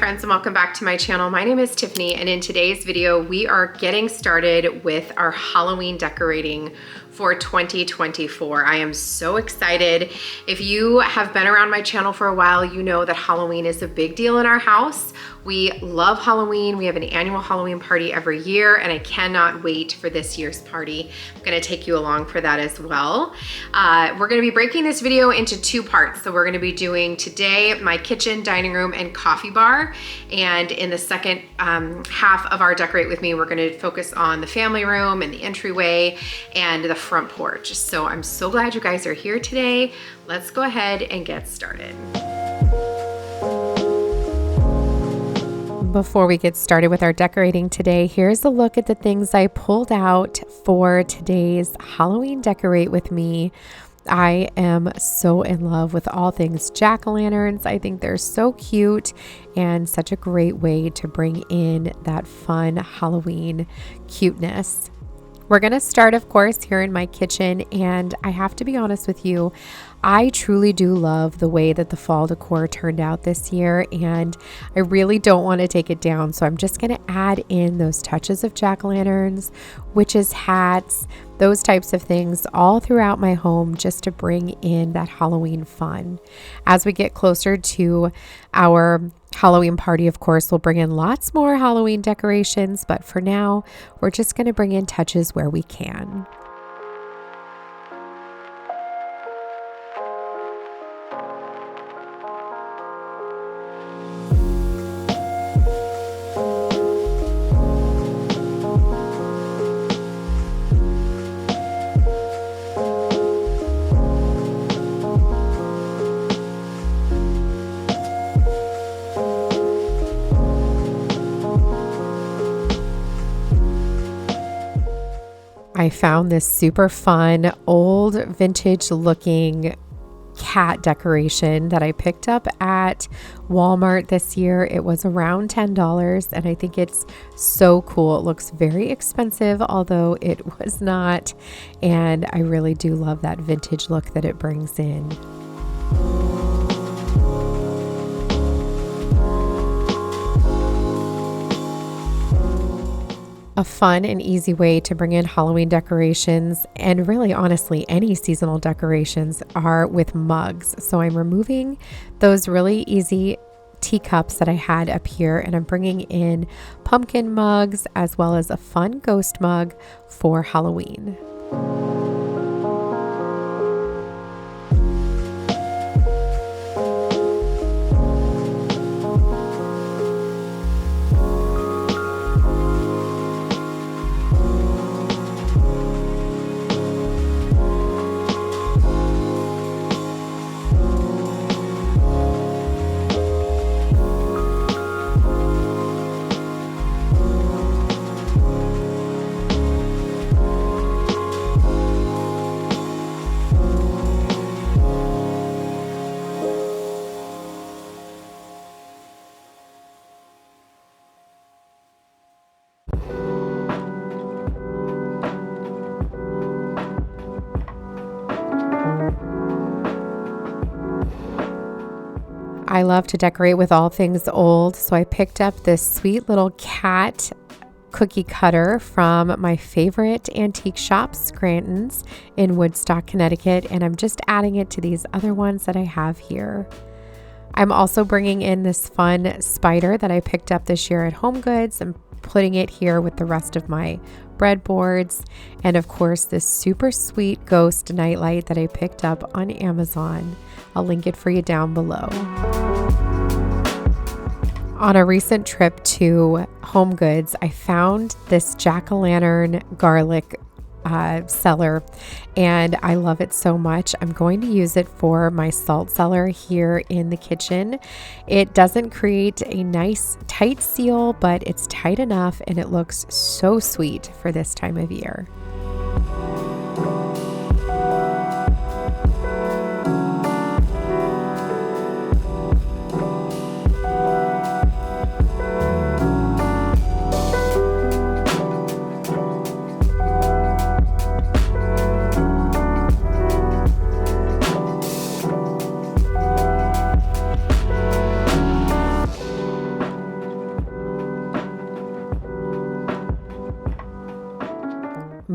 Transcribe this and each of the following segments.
friends, and welcome back to my channel. My name is Tiffany, and in today's video we are getting started with our Halloween decorating for 2024. I am so excited. If you have been around my channel for a while, you know that Halloween is a big deal in our house. We love Halloween. We have an annual Halloween party every year, and I cannot wait for this year's party. I'm gonna take you along for that as well. We're gonna be breaking this video into two parts. So we're gonna be doing today my kitchen, dining room, and coffee bar. And in the second half of our Decorate With Me, we're gonna focus on the family room and the entryway and the front porch. So I'm so glad you guys are here today. Let's go ahead and get started. Before we get started with our decorating today, here's a look at the things I pulled out for today's Halloween Decorate With Me. I am so in love with all things jack-o'-lanterns. I think they're so cute and such a great way to bring in that fun Halloween cuteness. We're going to start, of course, here in my kitchen, and I have to be honest with you, I truly do love the way that the fall decor turned out this year, and I really don't want to take it down, so I'm just going to add in those touches of jack-o'-lanterns, witches' hats, those types of things all throughout my home just to bring in that Halloween fun. As we get closer to our Halloween party, of course, we'll bring in lots more Halloween decorations, but for now, we're just going to bring in touches where we can. I found this super fun, old vintage looking cat decoration that I picked up at Walmart this year. It was around $10, and I think it's so cool. It looks very expensive, although it was not, and I really do love that vintage look that it brings in. A fun and easy way to bring in Halloween decorations, and really honestly any seasonal decorations, are with mugs. So I'm removing those really easy teacups that I had up here, and I'm bringing in pumpkin mugs as well as a fun ghost mug for Halloween. I love to decorate with all things old, so I picked up this sweet little cat cookie cutter from my favorite antique shop, Scranton's, in Woodstock, Connecticut, and I'm just adding it to these other ones that I have here. I'm also bringing in this fun spider that I picked up this year at HomeGoods and putting it here with the rest of my breadboards, and of course this super sweet ghost nightlight that I picked up on Amazon. I'll link it for you down below. On a recent trip to HomeGoods, I found this jack-o'-lantern garlic cellar, and I love it so much. I'm going to use it for my salt cellar here in the kitchen. It doesn't create a nice tight seal, but it's tight enough, and it looks so sweet for this time of year.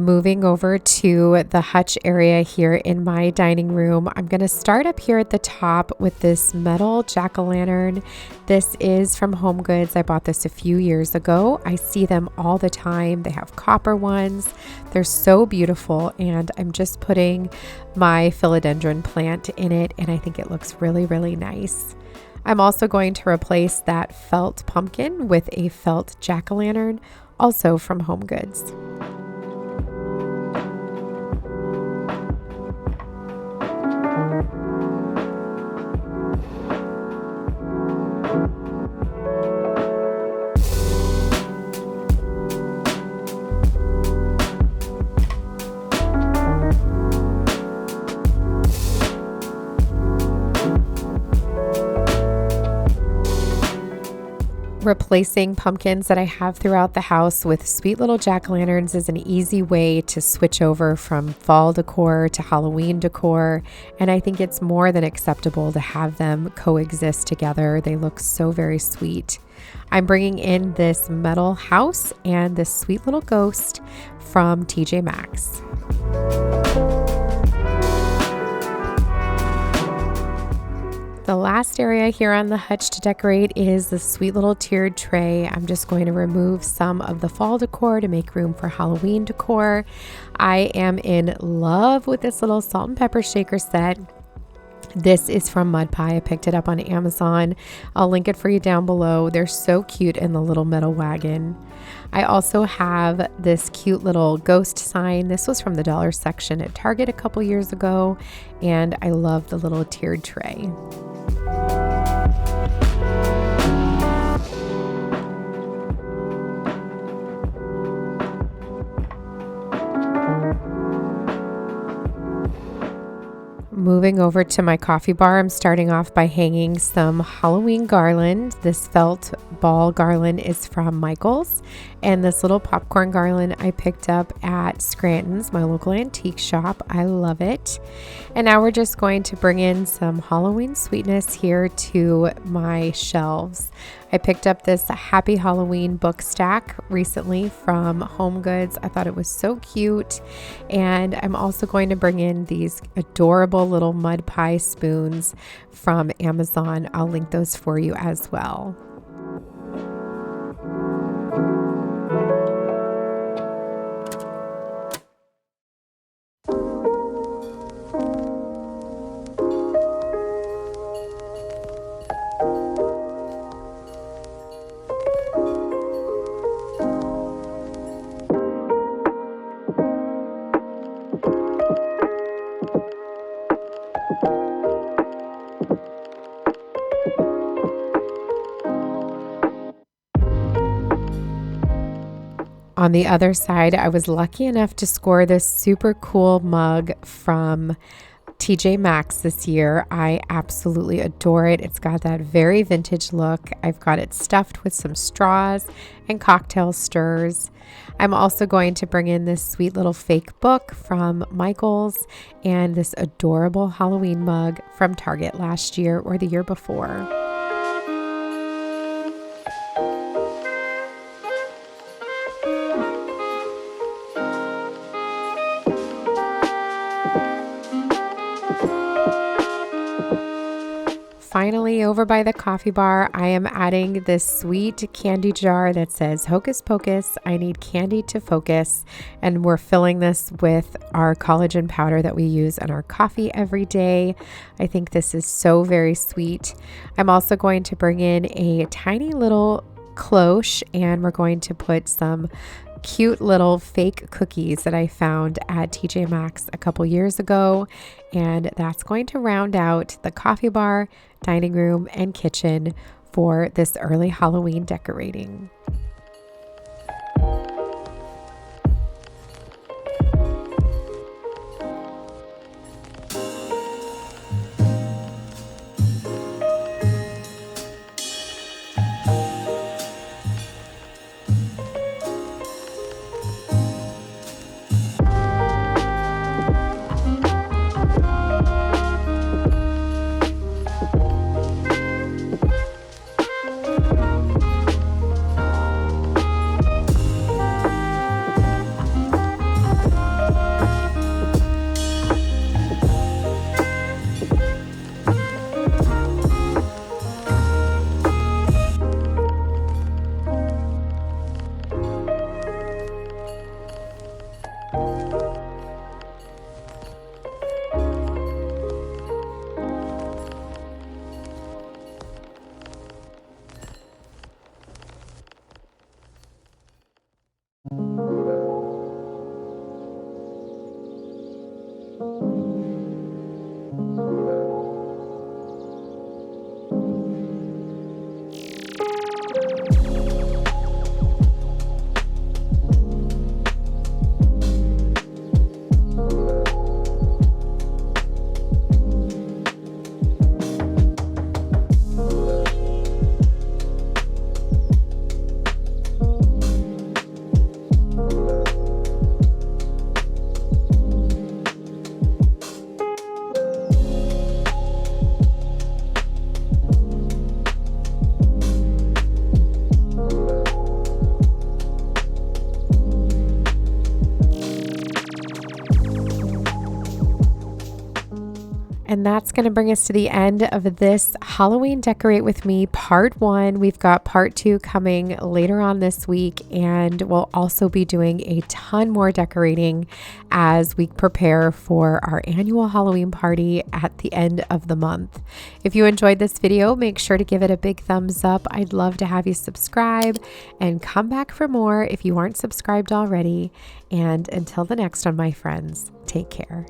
Moving over to the hutch area here in my dining room, I'm going to start up here at the top with this metal jack-o'-lantern. This is from Home Goods. I bought this a few years ago. I see them all the time. They have copper ones. They're so beautiful, and I'm just putting my philodendron plant in it, and I think it looks really, really nice. I'm also going to replace that felt pumpkin with a felt jack-o'-lantern, also from Home Goods. Replacing pumpkins that I have throughout the house with sweet little jack-o'-lanterns is an easy way to switch over from fall decor to Halloween decor, and I think it's more than acceptable to have them coexist together. They look so very sweet. I'm bringing in this metal house and this sweet little ghost from TJ Maxx. The last area here on the hutch to decorate is the sweet little tiered tray. I'm just going to remove some of the fall decor to make room for Halloween decor. I am in love with this little salt and pepper shaker set. This is from Mud Pie. I picked it up on Amazon. I'll link it for you down below. They're so cute in the little metal wagon. I also have this cute little ghost sign. This was from the dollar section at Target a couple years ago, and I love the little tiered tray. Moving over to my coffee bar, I'm starting off by hanging some Halloween garland. This felt ball garland is from Michael's, and this little popcorn garland I picked up at Scranton's, my local antique shop. I love it. And now we're just going to bring in some Halloween sweetness here to my shelves. I picked up this Happy Halloween book stack recently from Home Goods. I thought it was so cute. And I'm also going to bring in these adorable little mud pie spoons from Amazon. I'll link those for you as well. On the other side, I was lucky enough to score this super cool mug from TJ Maxx this year. I absolutely adore it. It's got that very vintage look. I've got it stuffed with some straws and cocktail stirs. I'm also going to bring in this sweet little fake book from Michael's and this adorable Halloween mug from Target last year or the year before. Finally, over by the coffee bar, I am adding this sweet candy jar that says Hocus Pocus, I need candy to focus. And we're filling this with our collagen powder that we use in our coffee every day. I think this is so very sweet. I'm also going to bring in a tiny little cloche, and we're going to put some cute little fake cookies that I found at TJ Maxx a couple years ago, and that's going to round out the coffee bar, dining room, and kitchen for this early Halloween decorating. And that's going to bring us to the end of this Halloween Decorate With Me Part 1. We've got Part 2 coming later on this week, and we'll also be doing a ton more decorating as we prepare for our annual Halloween party at the end of the month. If you enjoyed this video, make sure to give it a big thumbs up. I'd love to have you subscribe and come back for more if you aren't subscribed already. And until the next one, my friends, take care.